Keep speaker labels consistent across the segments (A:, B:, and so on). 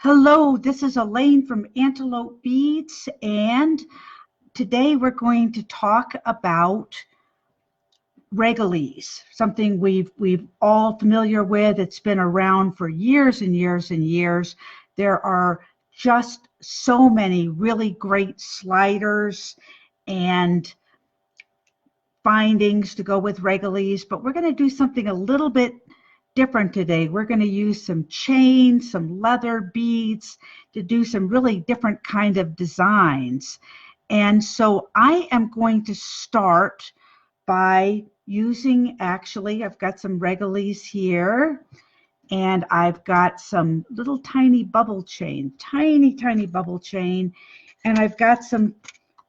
A: Hello, this is Elaine from Antelope Beads, and today we're going to talk about Regaliz, something we've all familiar with. It's been around for years and years and years. There are just so many really great sliders and bindings to go with Regaliz, but we're going to do something a little bit different today. We're going to use some chain, some leather beads to do some really different kind of designs. And so I am going to start by using, actually, I've got some Regaliz here, and I've got some little tiny bubble chain, tiny bubble chain, and I've got some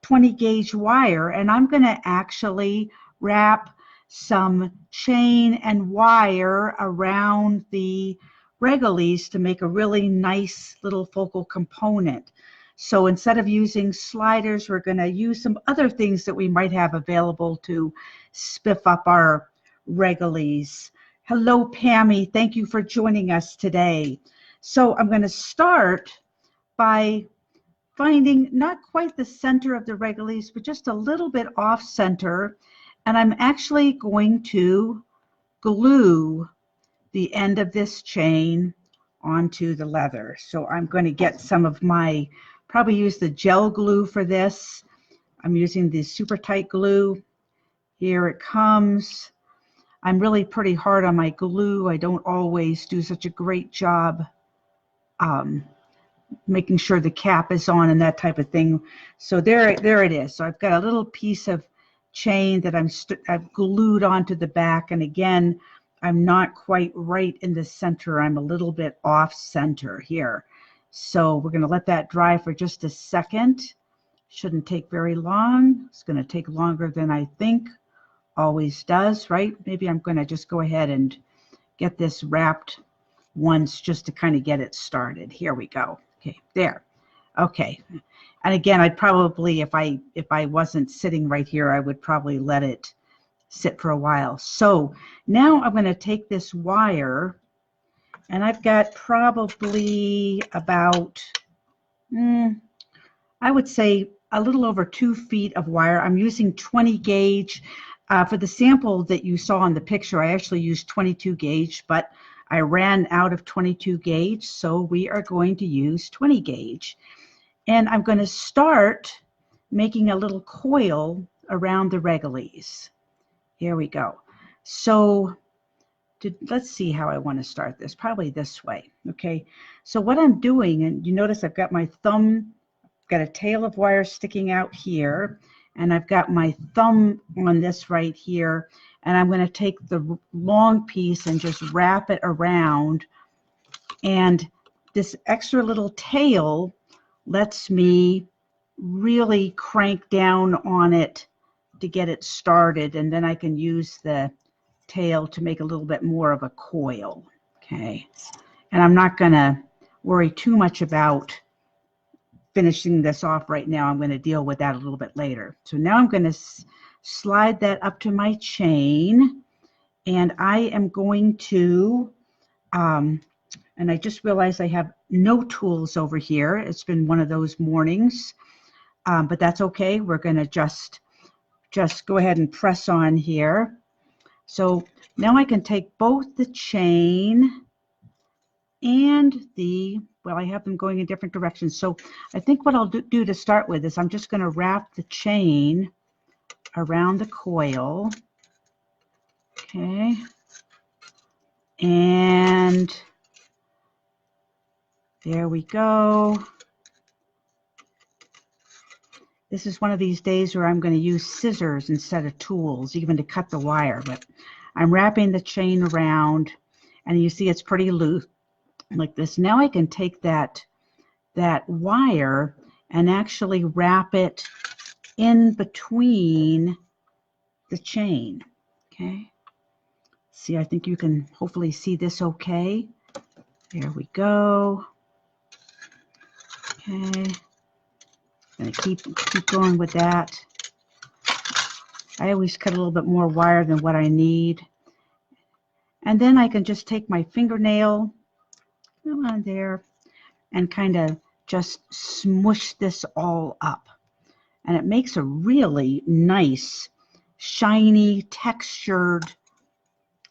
A: 20 gauge wire, and I'm going to actually wrap some chain and wire around the Regaliz to make a really nice little focal component. So instead of using sliders, we're going to use some other things that we might have available to spiff up our Regaliz. Hello, Pammy. Thank you for joining us today. So I'm going to start by finding not quite the center of the Regaliz, but just a little bit off center. And I'm actually going to glue the end of this chain onto the leather. So I'm going to get some of my, probably use the gel glue for this. I'm using the super tight glue. Here it comes. I'm really pretty hard on my glue. I don't always do such a great job making sure the cap is on and that type of thing. So there it is. So I've got a little piece of chain that I've glued onto the back, and again, I'm not quite right in the center. I'm a little bit off center here. So we're going to let that dry for just a second. Shouldn't take very long. It's going to take longer than I think. Always does, right? Maybe I'm going to just go ahead and get this wrapped once just to kind of get it started. Here we go. Okay, there. Okay. And again, I'd probably, if I wasn't sitting right here, I would probably let it sit for a while. So now I'm going to take this wire, and I've got probably about, I would say a little over 2 feet of wire. I'm using 20 gauge. For the sample that you saw in the picture, I actually used 22 gauge, but I ran out of 22 gauge, so we are going to use 20 gauge. And I'm going to start making a little coil around the Regaliz. Here we go. So let's see how I want to start this. Probably this way. Okay. So what I'm doing, and you notice I've got my thumb, got a tail of wire sticking out here, and I've got my thumb on this right here, and I'm going to take the long piece and just wrap it around, and this extra little tail lets me really crank down on it to get it started, and then I can use the tail to make a little bit more of a coil. Okay, and I'm not going to worry too much about finishing this off right now. I'm going to deal with that a little bit later. So now I'm going to slide that up to my chain, and I am going to and I just realized I have no tools over here. It's been one of those mornings, but that's okay. We're going to just go ahead and press on here. So now I can take both the chain and well, I have them going in different directions. So I think what I'll do to start with is I'm just going to wrap the chain around the coil. Okay. And there we go. This is one of these days where I'm going to use scissors instead of tools, even to cut the wire. But I'm wrapping the chain around, and you see it's pretty loose like this. Now I can take that wire and actually wrap it in between the chain. Okay. See, I think you can hopefully see this okay. There we go. Okay. Gonna keep going with that. I always cut a little bit more wire than what I need. And then I can just take my fingernail, come on there, and kind of just smush this all up. And it makes a really nice, shiny, textured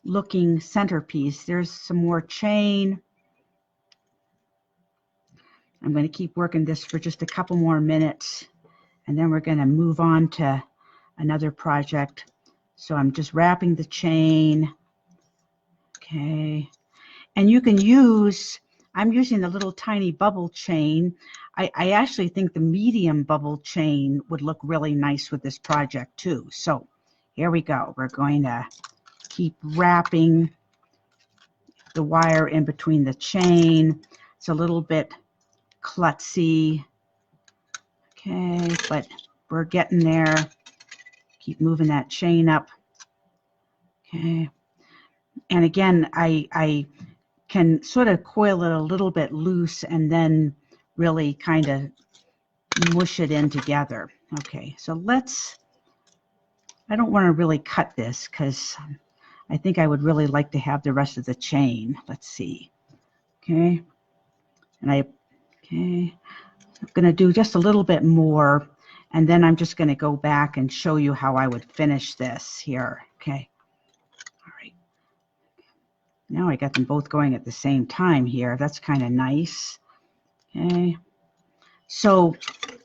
A: looking centerpiece. There's some more chain. I'm going to keep working this for just a couple more minutes, and then we're going to move on to another project. So I'm just wrapping the chain. Okay. And you can use, I'm using the little tiny bubble chain. I actually think the medium bubble chain would look really nice with this project too. So here we go. We're going to keep wrapping the wire in between the chain. It's a little bit klutzy. Okay, but we're getting there. Keep moving that chain up. Okay. And again, I can sort of coil it a little bit loose and then really kind of mush it in together. Okay, so I don't want to really cut this because I think I would really like to have the rest of the chain. Let's see. Okay, and I'm going to do just a little bit more, and then I'm just going to go back and show you how I would finish this here. Okay, all right. Now I got them both going at the same time here. That's kind of nice. Okay. So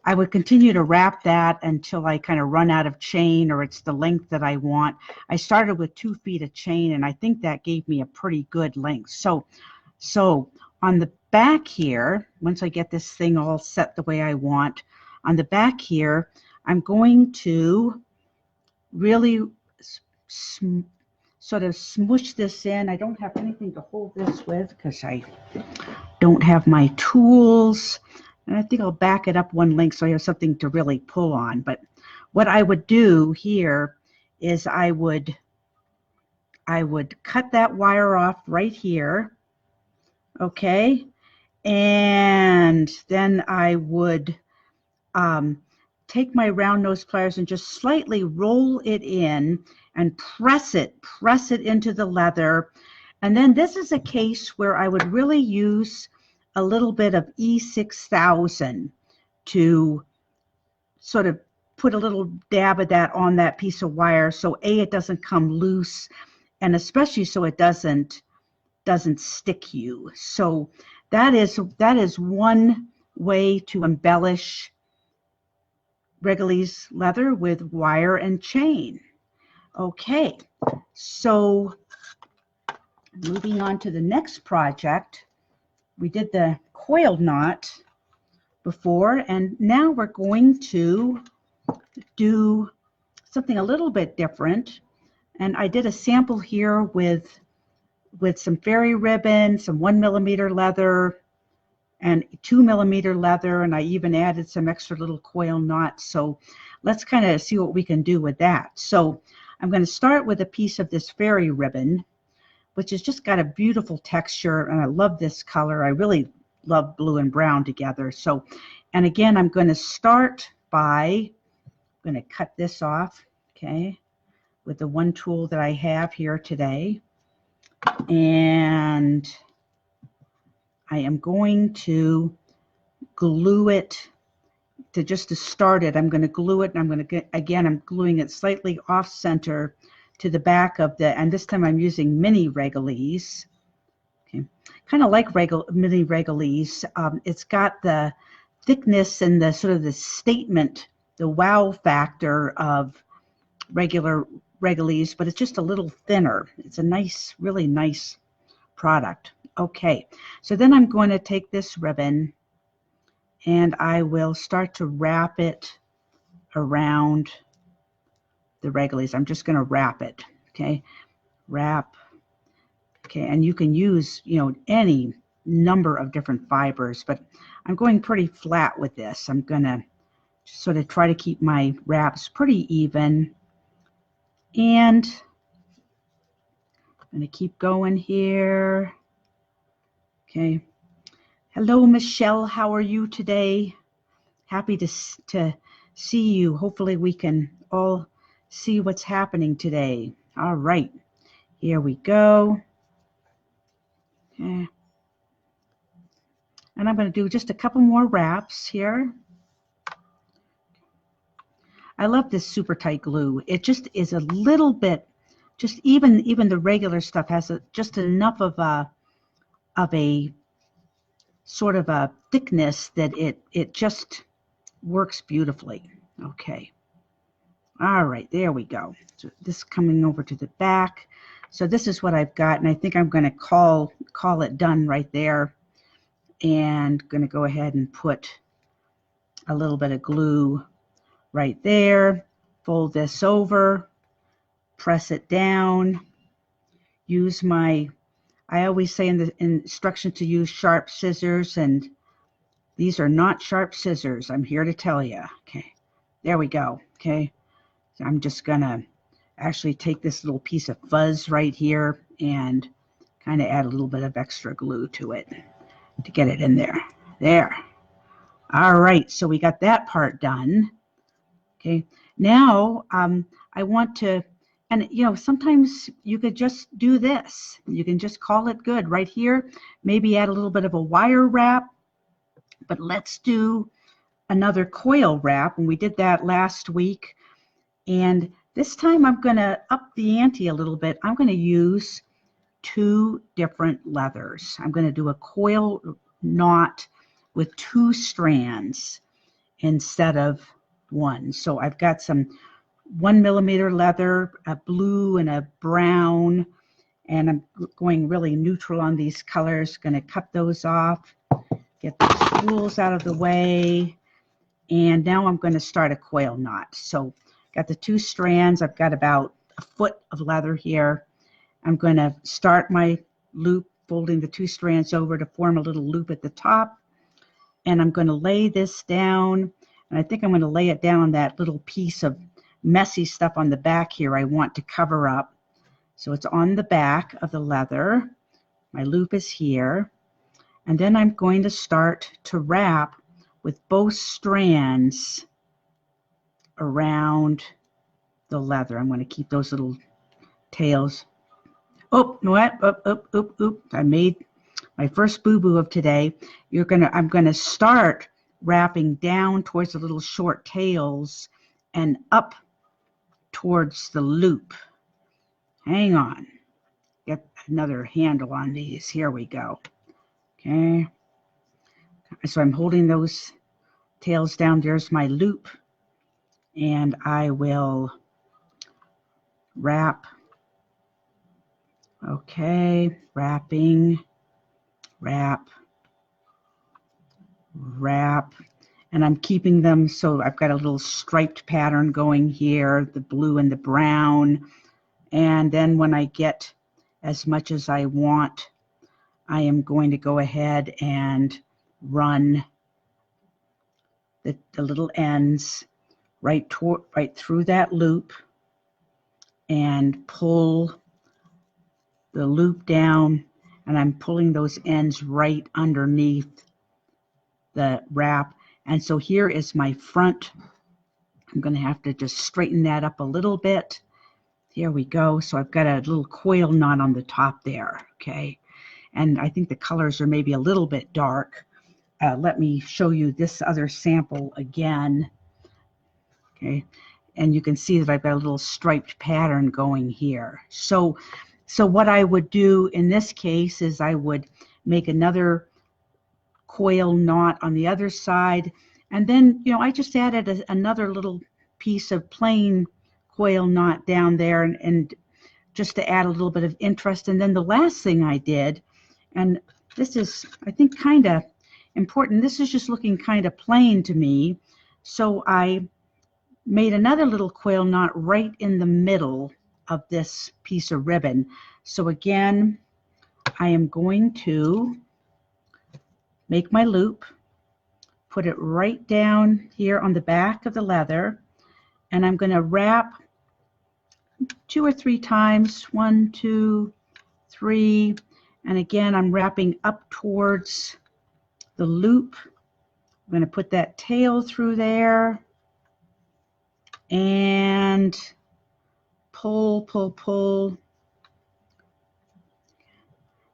A: I would continue to wrap that until I kind of run out of chain or it's the length that I want. I started with 2 feet of chain, and I think that gave me a pretty good length. So on the back here, once I get this thing all set the way I want, on the back here, I'm going to really sort of smush this in. I don't have anything to hold this with because I don't have my tools. And I think I'll back it up one length so I have something to really pull on. But what I would do here is I would cut that wire off right here. Okay. And then I would take my round nose pliers and just slightly roll it in and press it into the leather. And then this is a case where I would really use a little bit of E6000 to sort of put a little dab of that on that piece of wire, so it doesn't come loose, and especially so it doesn't stick you. So that is one way to embellish Regaliz leather with wire and chain. Okay, so moving on to the next project. We did the coiled knot before, and now we're going to do something a little bit different. And I did a sample here with some fairy ribbon, some 1mm leather, and 2mm leather, and I even added some extra little coil knots. So let's kind of see what we can do with that. So I'm going to start with a piece of this fairy ribbon, which has just got a beautiful texture, and I love this color. I really love blue and brown together. So, and again, I'm going to start by, I'm going to cut this off, okay, with the one tool that I have here today. And I am going to glue it to start it. I'm going to glue it, and I'm going to I'm gluing it slightly off center to the back of the, and this time I'm using mini Regaliz. Okay, kind of like mini Regaliz. It's got the thickness and the sort of the statement, the wow factor of regular Regaliz, but it's just a little thinner. It's a nice, really nice product. Okay, so then I'm going to take this ribbon and I will start to wrap it around the Regaliz. I'm just going to wrap it. Okay, wrap. Okay, and you can use, any number of different fibers, but I'm going pretty flat with this. I'm going to sort of try to keep my wraps pretty even, and I'm going to keep going here. Okay. Hello, Michelle. How are you today? Happy to see you. Hopefully we can all see what's happening today. All right. Here we go. Okay. And I'm going to do just a couple more wraps here. I love this super tight glue. It just is a little bit, just even the regular stuff has just enough of a sort of a thickness that it just works beautifully. Okay. All right, there we go. So this coming over to the back. So this is what I've got, and I think I'm going to call it done right there, and going to go ahead and put a little bit of glue right there. Fold this over, press it down. Use my, I always say in the instructions to use sharp scissors, and these are not sharp scissors. I'm here to tell you. Okay, there we go. Okay. I'm just going to actually take this little piece of fuzz right here and kind of add a little bit of extra glue to it to get it in there. There. All right, so we got that part done. Okay, now I want to, and you know, sometimes you could just do this. You can just call it good right here. Maybe add a little bit of a wire wrap, but let's do another coil wrap. And we did that last week. And this time I'm going to up the ante a little bit. I'm going to use 2 different leathers. I'm going to do a coil knot with 2 strands instead of 1. So I've got some 1mm leather, a blue and a brown, and I'm going really neutral on these colors. Going to cut those off, get the spools out of the way, and now I'm going to start a coil knot. So got the 2 strands. I've got about a foot of leather here. I'm going to start my loop, folding the 2 strands over to form a little loop at the top. And I'm going to lay this down. And I think I'm going to lay it down on that little piece of messy stuff on the back here I want to cover up. So it's on the back of the leather. My loop is here. And then I'm going to start to wrap with both strands around the leather. I'm going to keep those little tails. Oh, no, what? Oop. I made my first boo-boo of today. I'm going to start wrapping down towards the little short tails and up towards the loop. Hang on. Get another handle on these. Here we go. Okay. So I'm holding those tails down. There's my loop. And I will wrap. Okay, wrapping, wrap, and I'm keeping them so I've got a little striped pattern going here, the blue and the brown, and then when I get as much as I want, I am going to go ahead and run the little ends right through that loop and pull the loop down, and I'm pulling those ends right underneath the wrap. And so here is my front. I'm going to have to just straighten that up a little bit. Here we go. So I've got a little coil knot on the top there. Okay. And I think the colors are maybe a little bit dark. Let me show you this other sample again. Okay. And you can see that I've got a little striped pattern going here. So what I would do in this case is I would make another coil knot on the other side, and then I just added another little piece of plain coil knot down there, and just to add a little bit of interest. And then the last thing I did, and this is I think kind of important, this is just looking kind of plain to me, so I made another little coil knot right in the middle of this piece of ribbon. So again, I am going to make my loop, put it right down here on the back of the leather, and I'm going to wrap 2 or 3 times, 1, 2, 3, and again I'm wrapping up towards the loop. I'm going to put that tail through there and pull.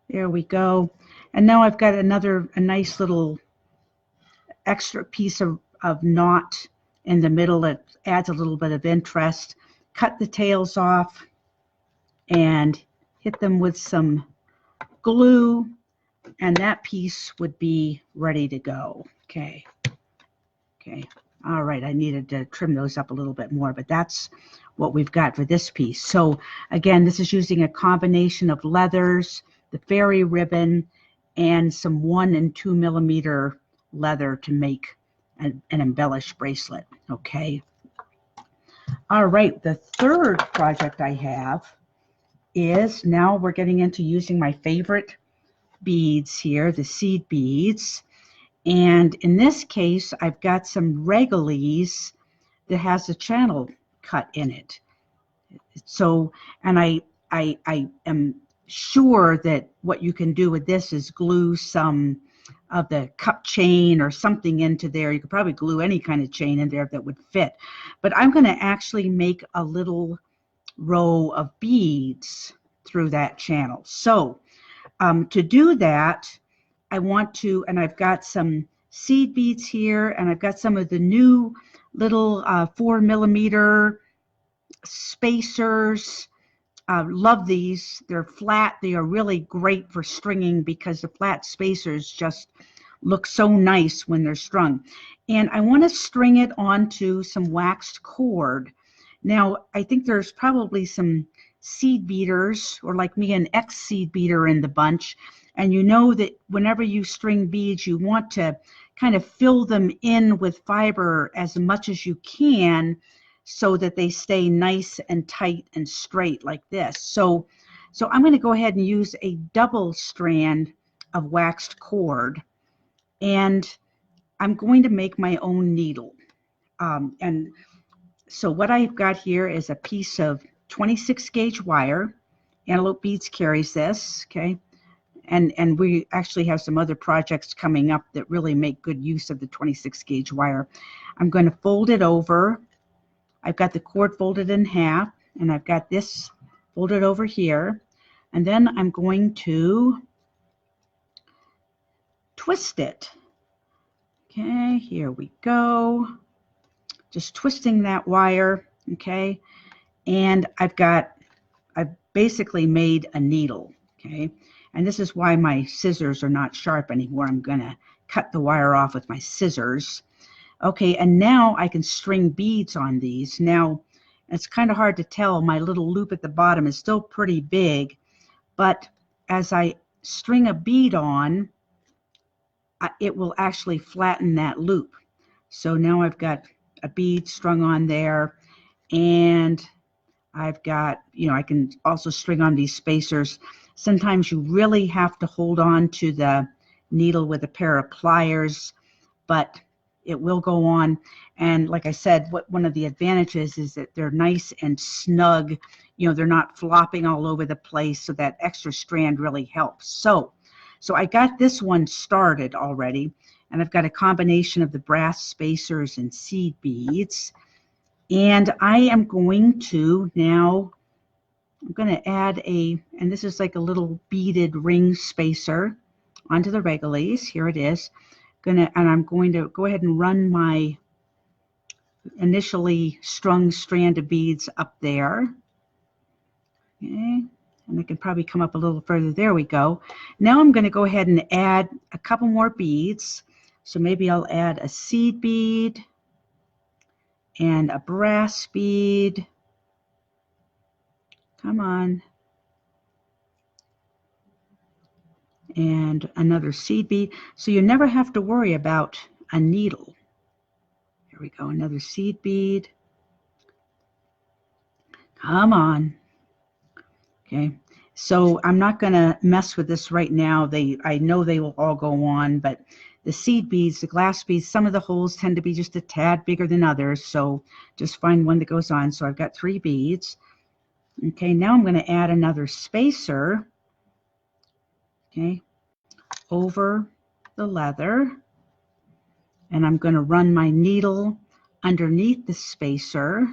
A: There we go. And now I've got a nice little extra piece of knot in the middle that adds a little bit of interest. Cut the tails off and hit them with some glue, and that piece would be ready to go. Okay. All right, I needed to trim those up a little bit more, but that's what we've got for this piece. So again, this is using a combination of leathers, the fairy ribbon, and some 1 and 2 millimeter leather to make an embellished bracelet. Okay. All right, the third project I have is, now we're getting into using my favorite beads here, the seed beads. And in this case, I've got some Regaliz that has a channel cut in it. So, and I am sure that what you can do with this is glue some of the cup chain or something into there. You could probably glue any kind of chain in there that would fit. But I'm going to actually make a little row of beads through that channel. So to do that, I want to, and I've got some seed beads here, and I've got some of the new little 4 millimeter spacers. Love these. They're flat. They are really great for stringing because the flat spacers just look so nice when they're strung. And I want to string it onto some waxed cord. Now, I think there's probably some seed beaters, or like me, an X seed beater in the bunch. And you know that whenever you string beads, you want to kind of fill them in with fiber as much as you can so that they stay nice and tight and straight like this. So I'm going to go ahead and use a double strand of waxed cord, and I'm going to make my own needle. And so what I've got here is a piece of 26 gauge wire. Antelope Beads carries this, okay? And we actually have some other projects coming up that really make good use of the 26 gauge wire. I'm going to fold it over. I've got the cord folded in half, and I've got this folded over here. And then I'm going to twist it. Okay, here we go. Just twisting that wire, okay? And I've basically made a needle, okay? And this is why my scissors are not sharp anymore. I'm going to cut the wire off with my scissors. Okay, and now I can string beads on these. Now, it's kind of hard to tell. My little loop at the bottom is still pretty big, but as I string a bead on, it will actually flatten that loop. So now I've got a bead strung on there, and I've got, I can also string on these spacers. Sometimes you really have to hold on to the needle with a pair of pliers, but it will go on. And like I said, one of the advantages is that they're nice and snug. They're not flopping all over the place, so that extra strand really helps. So I got this one started already, and I've got a combination of the brass spacers and seed beads. And I am going to now, I'm going to add and this is like a little beaded ring spacer onto the Regaliz. Here it is. And I'm going to go ahead and run my initially strung strand of beads up there. Okay. And I can probably come up a little further. There we go. Now I'm going to go ahead and add a couple more beads. So maybe I'll add a seed bead and a brass bead. Come on. And another seed bead. So you never have to worry about a needle. Here we go, another seed bead. Come on. Okay, so I'm not going to mess with this right now. I know they will all go on, but the seed beads, the glass beads, some of the holes tend to be just a tad bigger than others, so just find one that goes on. So I've got 3 beads. Okay, now I'm going to add another spacer, okay, over the leather, and I'm going to run my needle underneath the spacer,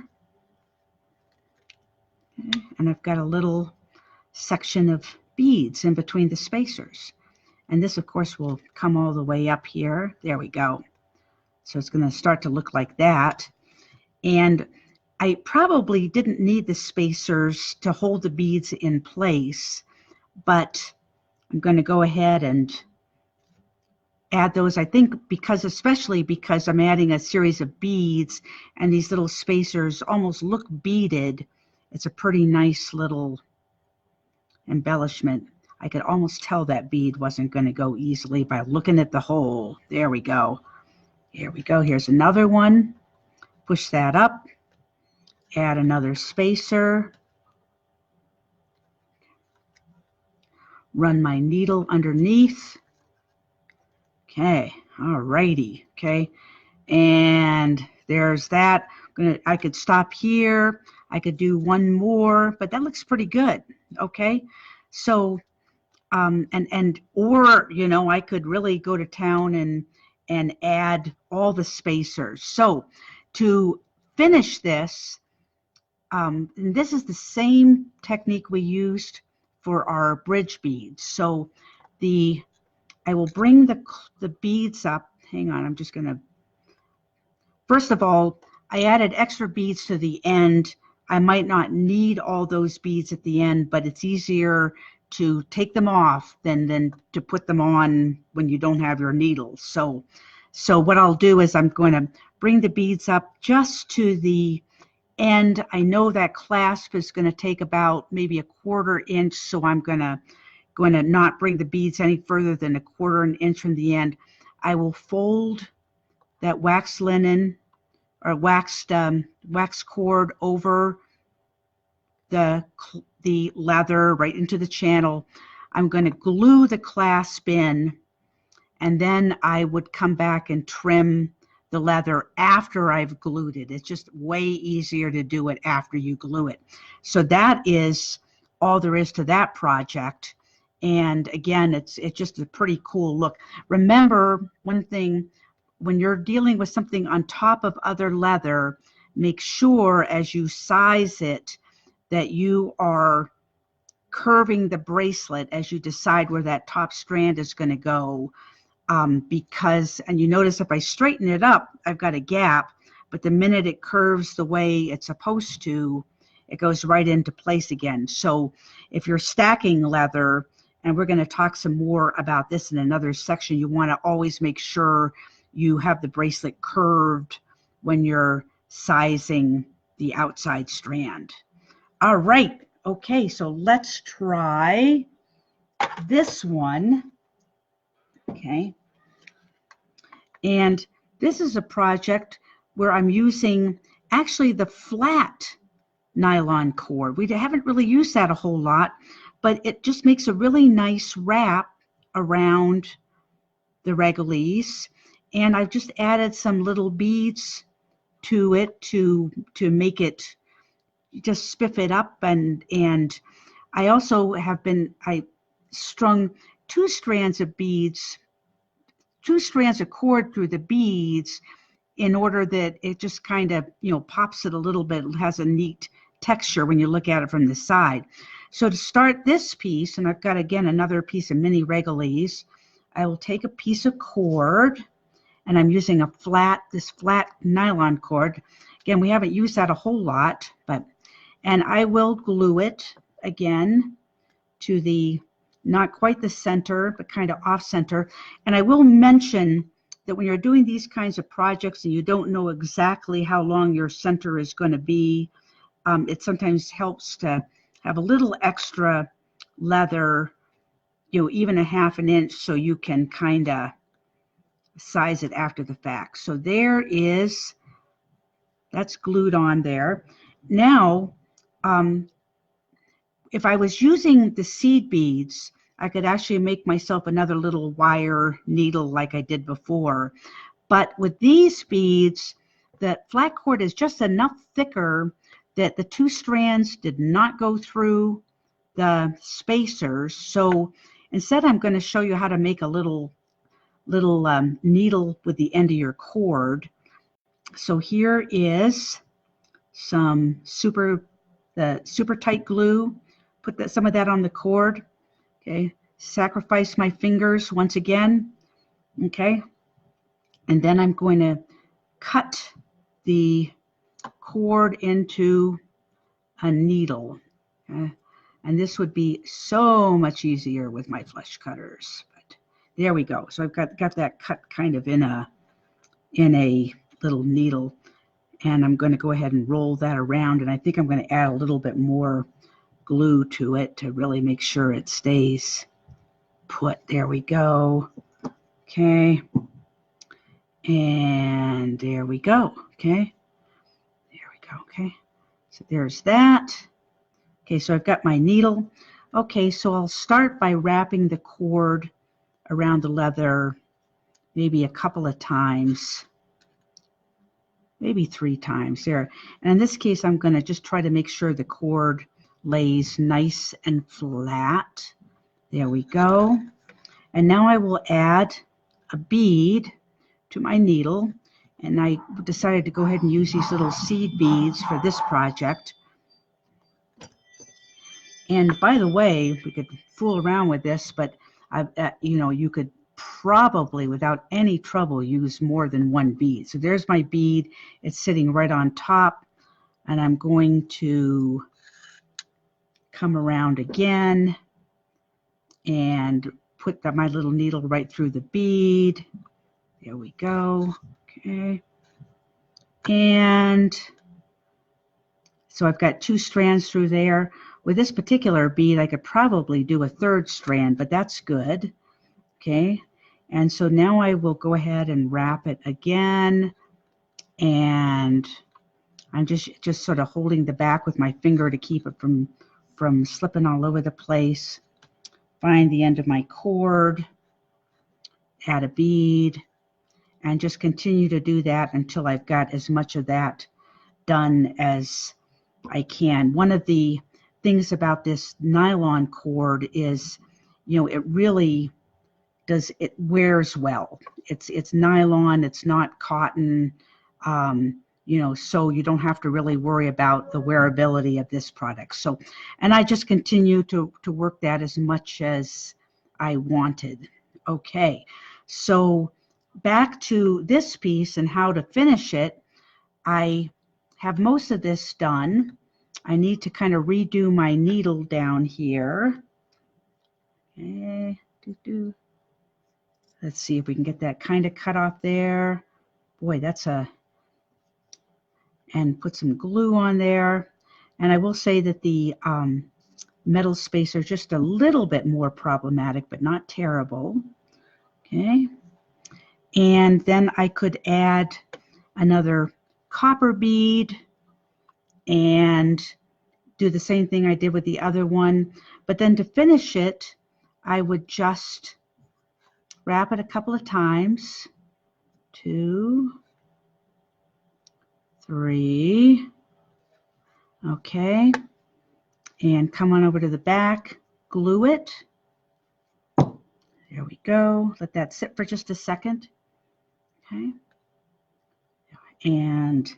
A: okay, and I've got a little section of beads in between the spacers. And this, of course, will come all the way up here. There we go. So it's going to start to look like that. And I probably didn't need the spacers to hold the beads in place, but I'm going to go ahead and add those. I think especially because I'm adding a series of beads and these little spacers almost look beaded. It's a pretty nice little embellishment. I could almost tell that bead wasn't going to go easily by looking at the hole. There we go. Here we go. Here's another one. Push that up. Add another spacer. Run my needle underneath. Okay. All righty. Okay. And there's that. I could stop here. I could do one more, but that looks pretty good. Okay. So or I could really go to town and add all the spacers. So to finish this, and this is the same technique we used for our bridge beads. So I will bring the beads up. Hang on, I'm just gonna, first of all, I added extra beads to the end. I might not need all those beads at the end, but it's easier to take them off than to put them on when you don't have your needles. So what I'll do is I'm going to bring the beads up just to the end. I know that clasp is going to take about maybe a 1/4 inch, so I'm going to not bring the beads any further than a 1/4 inch from the end. I will fold that wax linen or wax cord over the leather right into the channel. I'm going to glue the clasp in, and then I would come back and trim the leather after I've glued it. It's just way easier to do it after you glue it. So that is all there is to that project. And again, it's just a pretty cool look. Remember one thing, when you're dealing with something on top of other leather, make sure as you size it that you are curving the bracelet as you decide where that top strand is going to go. Because, and you notice if I straighten it up, I've got a gap, but the minute it curves the way it's supposed to, it goes right into place again. So if you're stacking leather, and we're going to talk some more about this in another section, you want to always make sure you have the bracelet curved when you're sizing the outside strand. All right. Okay, so let's try this one. Okay. And this is a project where I'm using actually the flat nylon cord. We haven't really used that a whole lot, but it just makes a really nice wrap around the Regaliz. And I've just added some little beads to it to make it, just spiff it up. And I also I strung 2 strands of beads, 2 strands of cord through the beads in order that it just kind of, pops it a little bit. It has a neat texture when you look at it from the side. So to start this piece, and I've got, again, another piece of mini Regaliz, I will take a piece of cord, and I'm using this flat nylon cord. Again, we haven't used that a whole lot, and I will glue it again to the, not quite the center, but kind of off center. And I will mention that when you're doing these kinds of projects and you don't know exactly how long your center is going to be, it sometimes helps to have a little extra leather, even a 1/2 inch, so you can kind of size it after the fact. So that's glued on there. Now, if I was using the seed beads, I could actually make myself another little wire needle like I did before. But with these beads, the flat cord is just enough thicker that the 2 strands did not go through the spacers. So instead, I'm going to show you how to make a little needle with the end of your cord. So here is some super tight glue. Put some of that on the cord. Okay, sacrifice my fingers once again, okay? And then I'm going to cut the cord into a needle. Okay? And this would be so much easier with my flush cutters. But there we go. So I've got that cut kind of in a little needle. And I'm going to go ahead and roll that around. And I think I'm going to add a little bit more glue to it to really make sure it stays put. There we go. Okay. And there we go. Okay. There we go. Okay. So there's that. Okay, so I've got my needle. Okay, so I'll start by wrapping the cord around the leather maybe a couple of times, maybe 3 times there. And in this case, I'm going to just try to make sure the cord lays nice and flat. There we go. And now I will add a bead to my needle. And I decided to go ahead and use these little seed beads for this project. And by the way, we could fool around with this, but you could probably without any trouble use more than 1 bead. So there's my bead. It's sitting right on top, and I'm going to come around again and put my little needle right through the bead. There we go. Okay. And so I've got 2 strands through there. With this particular bead, I could probably do a 3rd strand, but that's good. Okay. And so now I will go ahead and wrap it again. And I'm just sort of holding the back with my finger to keep it from slipping all over the place. Find the end of my cord, add a bead, and just continue to do that until I've got as much of that done as I can. One of the things about this nylon cord is, it really does, it wears well. It's nylon, it's not cotton, so you don't have to really worry about the wearability of this product. So, and I just continue to work that as much as I wanted. Okay, so back to this piece and how to finish it. I have most of this done. I need to kind of redo my needle down here. Okay. Let's see if we can get that kind of cut off there. Boy, and put some glue on there. And I will say that the metal spacer is just a little bit more problematic, but not terrible. Okay. And then I could add another copper bead and do the same thing I did with the other one. But then to finish it, I would just wrap it a couple of times. 2, 3. Okay. And come on over to the back, glue it. There we go. Let that sit for just a second. Okay. And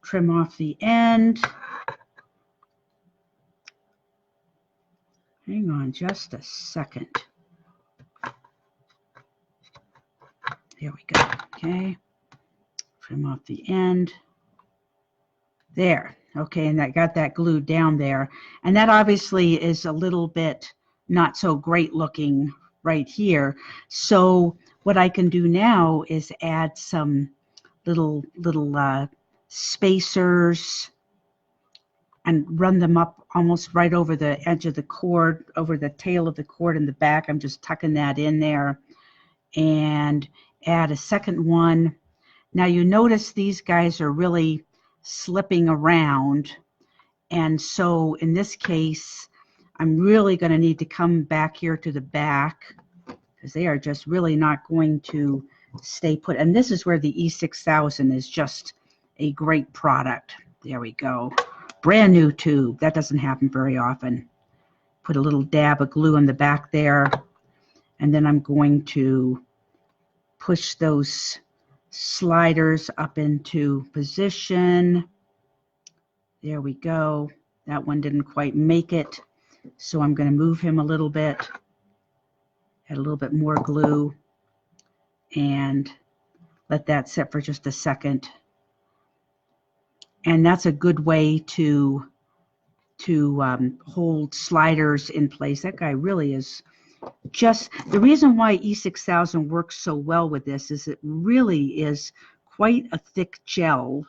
A: trim off the end. Hang on just a second. There we go. Okay. Trim off the end. There. Okay, and I got that glued down there. And that obviously is a little bit not so great looking right here. So what I can do now is add some little spacers and run them up almost right over the edge of the cord, over the tail of the cord in the back. I'm just tucking that in there and add a second one. Now you notice these guys are really slipping around. And so in this case, I'm really going to need to come back here to the back because they are just really not going to stay put. And this is where the E6000 is just a great product. There we go. Brand new tube. That doesn't happen very often. Put a little dab of glue on the back there. And then I'm going to push those sliders up into position. There we go. That one didn't quite make it. So I'm going to move him a little bit. Add a little bit more glue and let that sit for just a second. And that's a good way to hold sliders in place. That guy really is just, the reason why E6000 works so well with this is it really is quite a thick gel,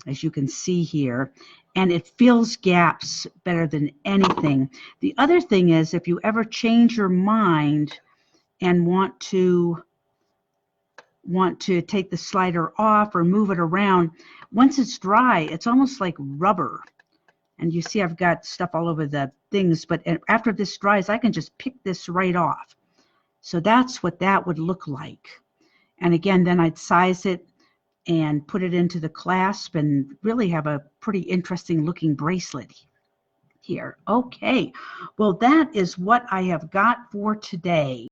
A: as you can see here, and it fills gaps better than anything. The other thing is, if you ever change your mind and want to take the slider off or move it around, once it's dry, it's almost like rubber. And you see I've got stuff all over the things, but after this dries, I can just pick this right off. So that's what that would look like. And again, then I'd size it and put it into the clasp and really have a pretty interesting looking bracelet here. Okay, well, that is what I have got for today.